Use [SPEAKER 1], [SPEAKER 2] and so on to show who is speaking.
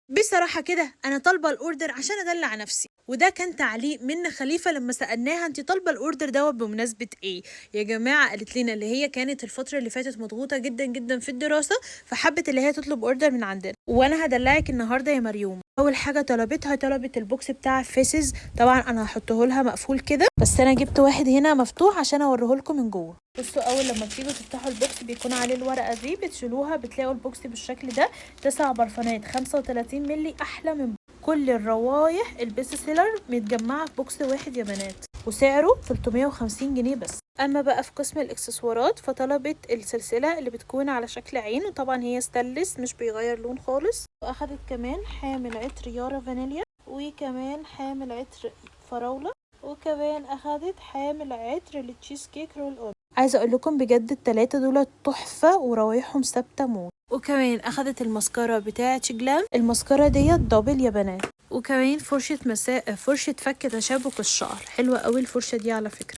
[SPEAKER 1] بصراحة كده أنا طالبة الأوردر عشان أدلع نفسي. وده كان تعليق من خليفة لما سألناها أنت طالبة الأوردر دوت بمناسبة إيه يا جماعة. قالت لنا اللي هي كانت الفترة اللي فاتت مضغوطة جدا جدا في الدراسة، فحبت اللي هي تطلب أوردر من عندنا. وأنا هدلعك النهاردة يا مريوم. أول حاجة طلبت البوكس بتاع فيسز. طبعا أنا هحطه لها مقفول كده، بس أنا جبت واحد هنا مفتوح عشان أوريه لكم من جوه. بصوا، أول لما بتيجوا تفتحوا البوكس بيكون عليه الورقة دي، بتشيلوها بتلاقوا البوكس بالشكل ده. 9 برفانات 35 مللي، أحلى من كل الروايح البيست سيلر متجمعة في بوكس واحد يا بنات، وسعره 350 جنيه بس. اما بقى في قسم الاكسسوارات فطلبت السلسلة اللي بتكون على شكل عين، وطبعا هي ستانلس مش بيغير لون خالص. واخدت كمان حامل عطر يارا فانيليا، وكمان حامل عطر فراولة، وكمان اخدت حامل عطر للتشيز كيك رول اون. عايزه اقول لكم بجد التلاتة دول تحفه وروايحهم ثابته موت. وكمان اخدت الماسكارا بتاعه جلام، الماسكارا ديت دبل يا بنات. وكمان فرشه فك تشابك الشعر، حلوه قوي الفرشه دي على فكره.